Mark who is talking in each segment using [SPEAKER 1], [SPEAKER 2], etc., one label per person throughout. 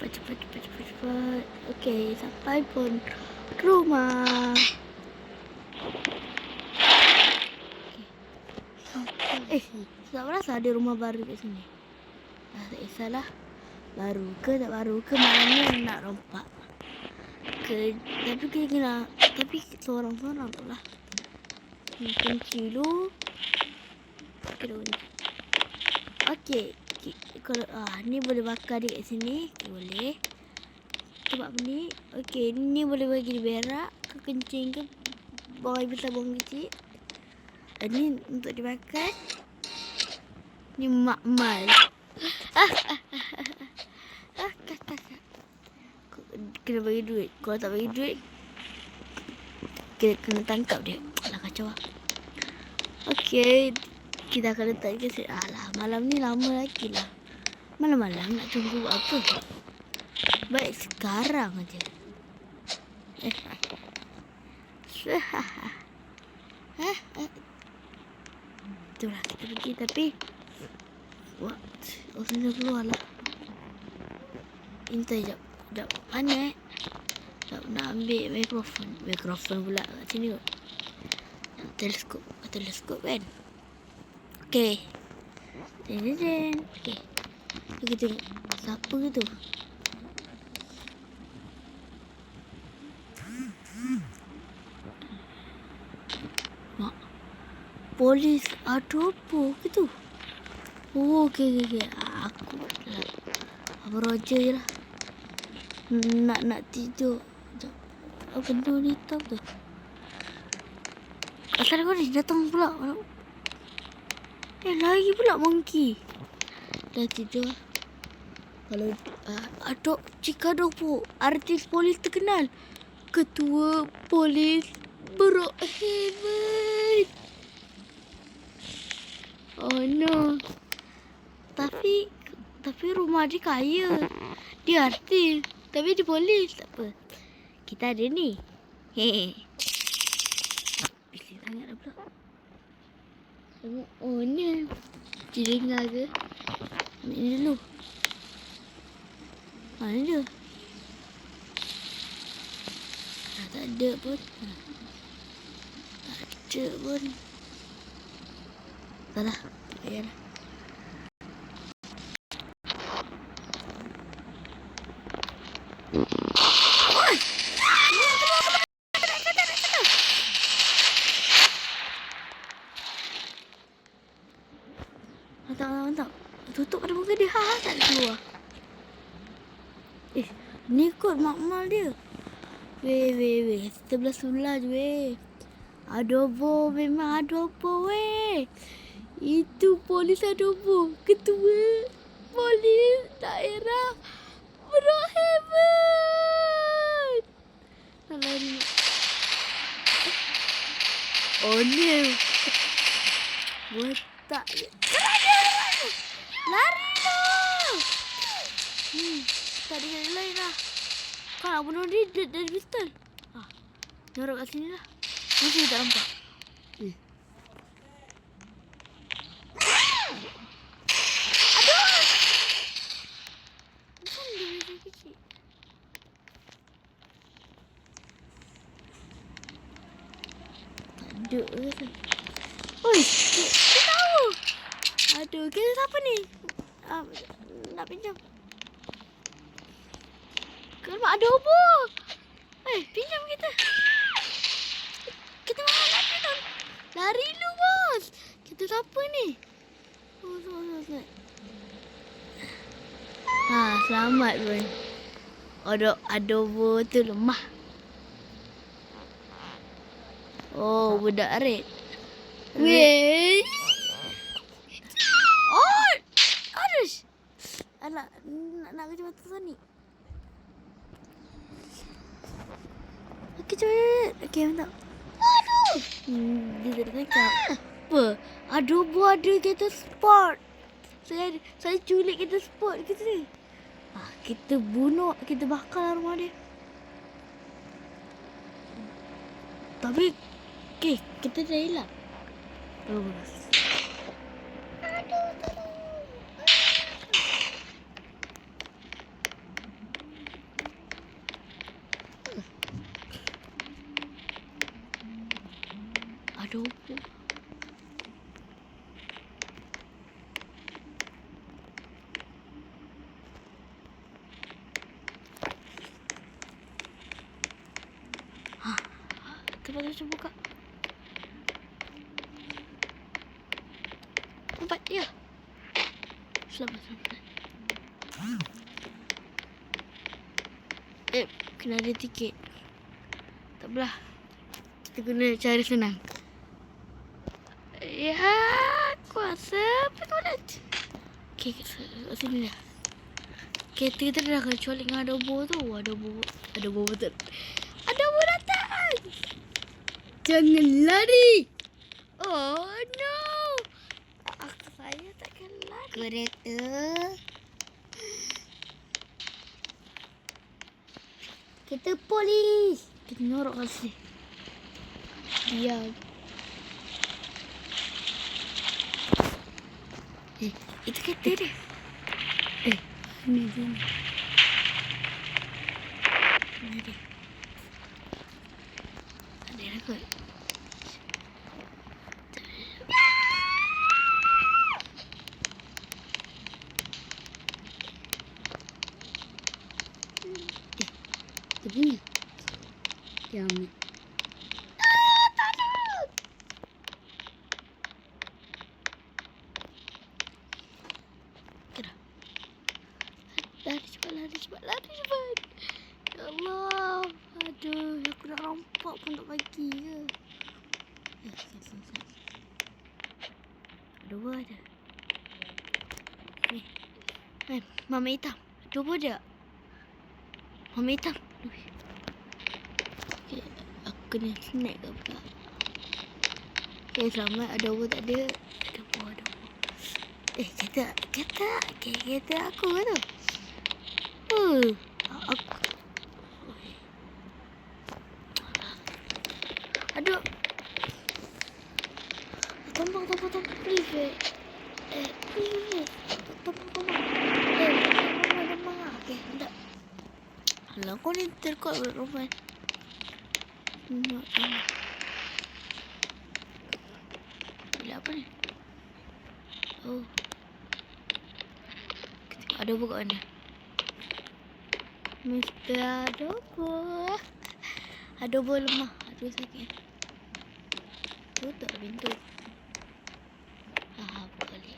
[SPEAKER 1] Cepat. Okey, sampai pun rumah. Tak rasa ada rumah baru kat sini. Tak kisahlah. Baru ke tak baru ke, malam ni nak rompak. Tapi kita kena, tapi seorang-seorang tu lah. Kunci dulu. Okey. Kalau ni boleh bakar dia kat sini. Okay, boleh. Cuba apa ni? Okey, ni boleh bagi dia berak ke kencing ke buang air besar buang kecil. Ni untuk dimakan. Ni makmal. Kena bagi duit. Kalau tak bagi duit, kena tangkap dia. Alah, kacau lah. Okey, kita akan letak ke sini. Alah, malam ni lama lagi lah. Malam-malam nak tunggu apa? Baik sekarang aja. Itulah kita pergi, tapi sudah keluar lah. Intai jap. Mana tak nak ambil mikrofon pula kat sini kot. Teleskop kan. Okey. Okey. Kita tengok siapa ke tu. Mak, polis ada apa ke tu? Oh, okey. Aku lah. Apa Roger je lah. Nak tidur. Apa benda ni hitam tu? Asal kau ni datang pula. Lagi pula monkey. Dah tidur. Kalau jika ada artis polis terkenal. Ketua polis Brookhaven. Oh no. Tapi rumah dia kaya. Dia artis. Tapi dia polis. Tak apa. Kita ada ni. Bising sangat dah pula. Tengok. Oh ni. Dia dengar ke? Ambil ni dulu. Mana dia? Tak ada pun. Salah. Payahlah. Mantap. Tutup pada muka dia. Tak keluar. Ni kot makmal dia. Weh. Sebelah je weh. Adobo, memang adobo weh. Itu polis adobo. Ketua polis daerah Brookhaven. Salah ni. Oh ni. Botak je. Lari lah. Tak ada jalan lain lah. Kau nak bunuh dia dari pistol. Nyorok kat sini lah. Masih tak nampak. Aduh. Macam dia macam kecil. Tak ada ke? Oi, dia tahu. Aduh, kita siapa ni? Nak pinjam. Kenapa ada apa? Pinjam kita. Kita makan nak pinjam. Lari lu bos. Kita siapa ni? Selamat pun. Adobo tu lemah. Oh, budak red. Weh. Oh, aduh. Alah, nak kerja mata Sonic. Okey, cepat. Okey, mantap. Aduh. Dia tak cakap. Apa? Adobo ada kereta sport. Saya culik kereta sport kita ni. Kita bunuh, kita bakar rumah dia. Tapi, okey, kita dah hilang. Bagus. Cepat buka. Cepat ya. Selamat. Kena ada tiket. Tak apalah. Kita guna cara senang. Ya, kuasa toilet. Okey, kat sini dah. Kereta kita dah kecuali dengan adobo tu. Adobo betul. Adobo datang. Jangan lari. Oh no. Saya takkan lari. Kereta. Kereta polis. Kita norok kat sini. Diam. Itu kereta dia. Ni dia. Ni dia. Ada dah kot. Itu bunyi. Dia ambil. Lari cepat. Ya Allah. Aduh, aku nak rampak pun tak bagi ke. Dua ada. Ni. Mama hitam. Dua ada. Mama hitam. Okay, aku kena snack ke pula. Okay, selamat. Adobo tak ada. Adobo. Kereta aku ke tu? Aduh. Tombang, please. Please. Tombang. Okay, tak. Alah, kau ni terkot Roman. Bila apa ni? Oh. Adobo kat mana? Mr. Adobo lemah. Aduh sakit. Tutup pintu. Boleh.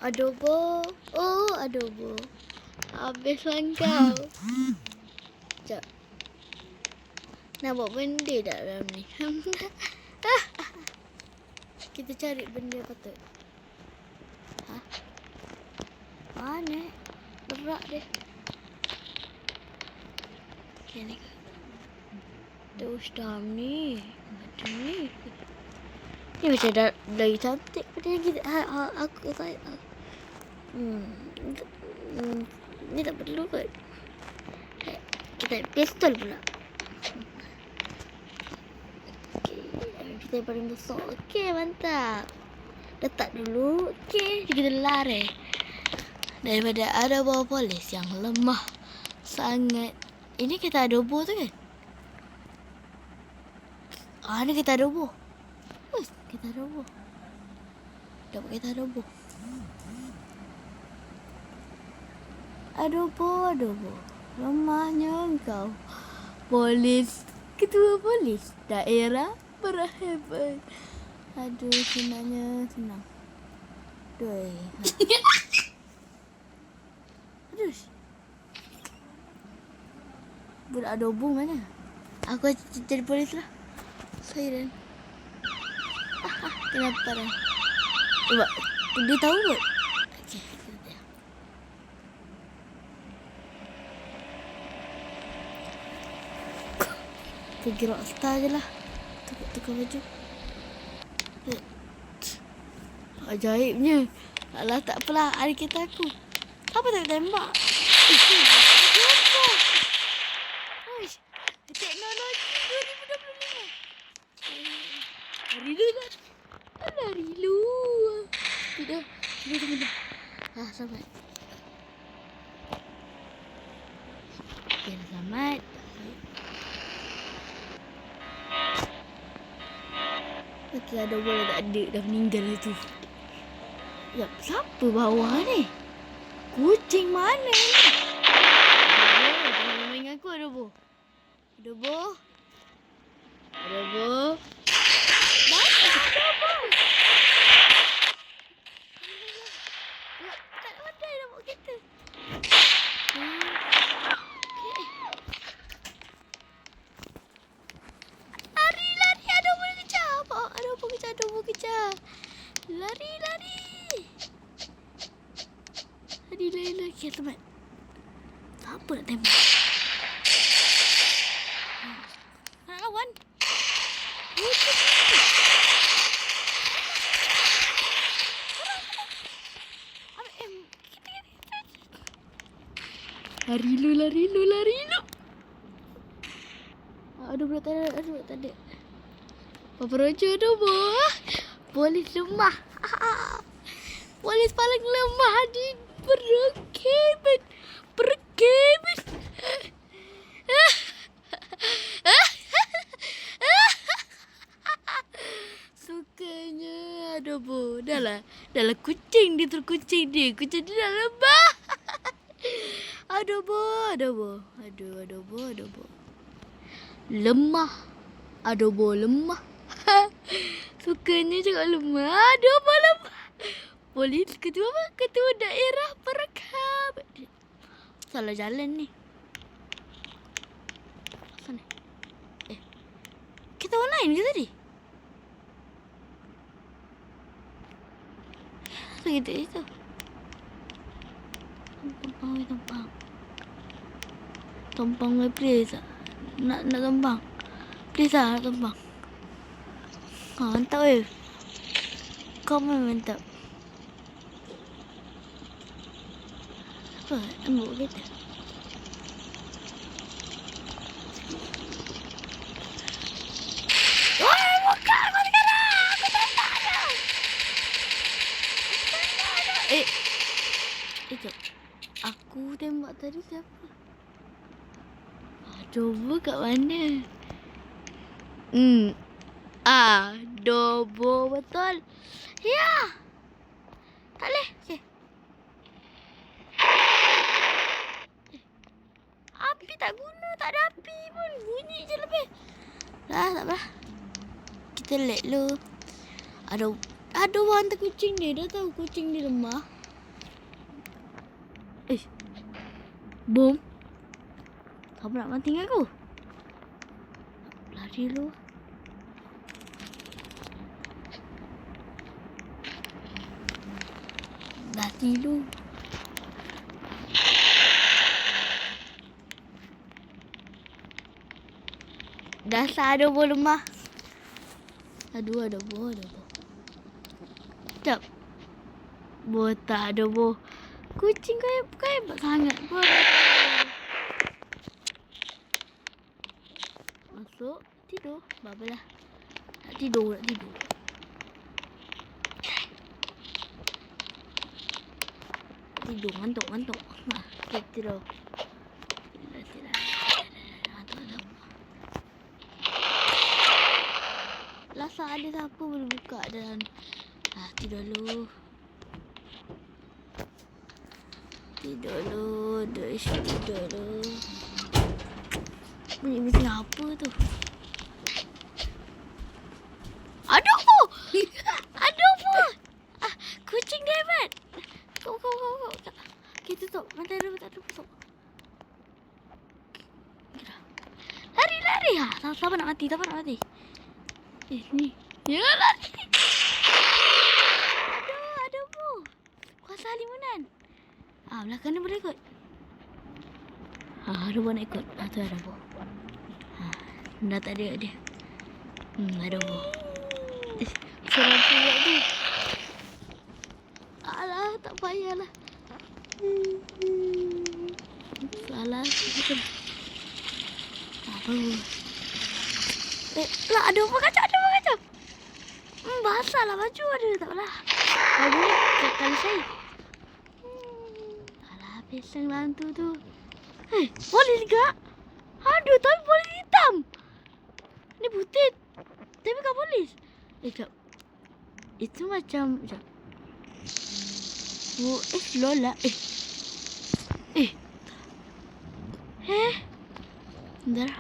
[SPEAKER 1] Adobo. Oh, adobo. Habis kau. Sekejap. Nak buat benda tak dalam ni? Kita cari benda patut. Mana? Berak dia. Ni kan. Terus dalam ni. Macam ni. Ni macam dah lagi cantik pada yang kita. Aku saya. Ni tak perlu kot. Kita pistol pula. Kita yang paling besar. Okey, mantap. Letak dulu. Okey, kita lari. Daripada adobo polis yang lemah sangat. Ini kita adobo tu kan? Ni kita adobo. Kita adobo. Dapat kita adobo. Adobo. Lemahnya engkau. Polis. Ketua polis. Daerah berhebat. Aduh, senang. Aduh. Budak adobo mana? Aku jadi polis lah. Siren. Kenapa dah? Cuba. Dia tahu kot? Okey. Pergi rockstar je lah. Tukar baju. Ajaibnya. Alah, tak apalah. Ada kereta aku. Apa tak tembak? Teknologi 2025. Rilu kan? Alah, rilu. Tidak. Selamat. Okay, selamat. Okay, ada bola tak ada. Dah meninggal lah tu. Ya, siapa bawah ni? Kucing mana ni? Jangan main dengan aku, Adobo. Adobo. Banyak adobo. Tak pandai nak buat kita. Okay. Lari, adobo kejar. Adobo kejar. Lari. Lari. Okay, teman. Apa nak tembak? Nak lawan? Lari lu. Aduh, tak ada. Papa Rojo adobo. Polis lemah. Polis paling lemah di perkebun. Sukanya adobo. Dah lah kucing dia. Kucing dia dah lemah. Adobo. Aduh, adobo. Lemah. Adobo lemah. Sukanya cakap lemah. Adobo lemah. Polis ketua daerah perkebun. Salah jalan ni. Sana. Kita online ke tadi? Apa kita itu? Tumpang please. Nak tumpang. Please nak tumpang. Mantap Kau memang mantap. Apa? Ambil kereta. Bukan! Kau sekarang! Aku tembak dah! Sekejap. Aku tembak tadi siapa? Adobo kat mana? Adobo betul. Ya. Tak boleh. Okay. Api tak guna. Tak ada api pun. Bunyi je lebih. Dah, tak apa. Kita let lu. Adobo hantar kucing dia. Dah tahu kucing dia lemah. Bom. Kau nak mati dengan aku? Lari lu. Lari lu. Dasar adobo lemah. Adobo. Sekejap. Botak adobo. Kucing kau hebat sangat pun. Masuk. Tidur. Babalah. Nak tidur. Tidur. Ngantuk. Okay, tidur. Lasa ada siapa boleh buka dan tidur dulu. Tidur dulu. Bunyi apa tu? Adobo! Kucing dia hebat. Kau. Kita tutup. Mata dulu tak tutup. Lari. Siapa nak mati? Ni. Ya, lari. Adobo. Kuasa limunan. Belakang ni boleh ikut. Adobo nak ikut. Tu adobo. Dah tak ada dia. Adobo. Seram buat tu. Alah, tak payahlah. Salah. Apa? Lah, adobo kacau. Basah lah baju ada. Tak apalah. Baju ni kali saya. Alah, pesang lantu tu. Polis juga. Aduh, tapi polis hitam. Ni putih. Tapi bukan polis. Sekejap. Itu macam... Sekejap. Lola. Bentar.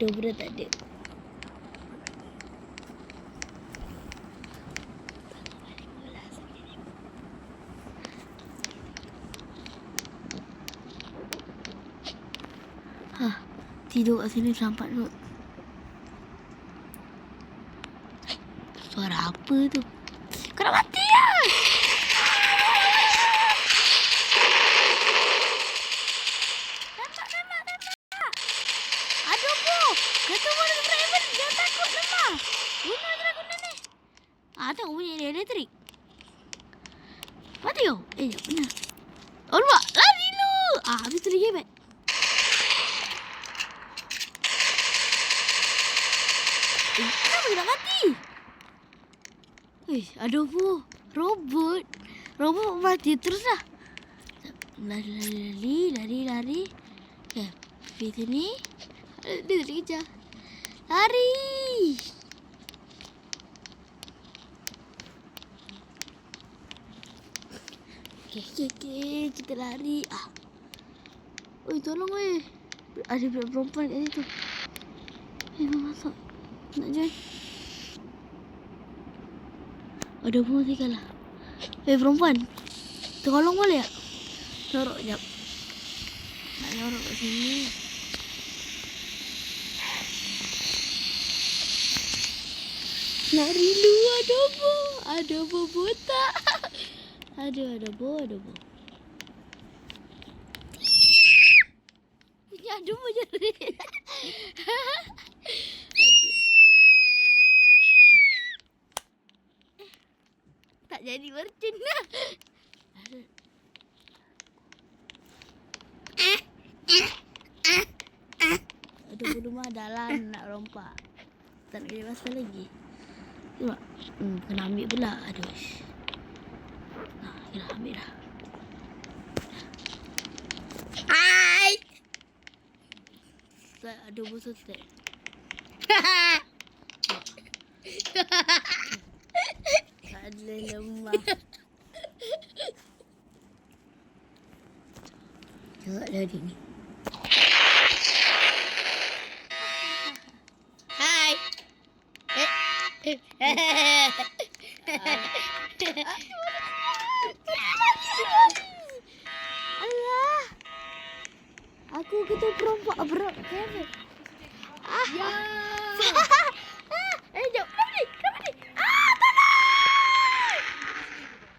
[SPEAKER 1] Dobra tak ada. Tidur kat sini sampai tu. Suara apa tu? Kau nak mati ya? Tembak. Aduh po. Kata boleh Raven. Jangan takut lemah. Bunuh je lah guna ni. Tengok bunyi dia elektrik. Mati kau? Jap benar. Oh nampak. Lari lu. Habis tu dia gebet. Kenapa dia nak mati? Aduh po. Robot mati terus lah. Lari. Okay, pergi sini. Dia tak kejar. Lari. Okay. Kita lari. Tolong weh. Ada perempuan kat situ. Masuk. Nak join. Ada pun tinggal lah. Perempuan. Tolong boleh tak? Sorok jap. Nak sorok kat sini. Lari lu, ada bo botak. Ada bo. Ada bo jadi. Tak jadi mercun lah. Aduh, rumah dalam nak rompak. Tak nak kerja pasal lagi. Tengok. Kena ambil pula. Aduh. Kena ambil dah. Hai. Aduh, bosan tak. Ada lemah. Tengok dah dia ni. Hai. Allah. Aku ketemu perompak berat. Ya.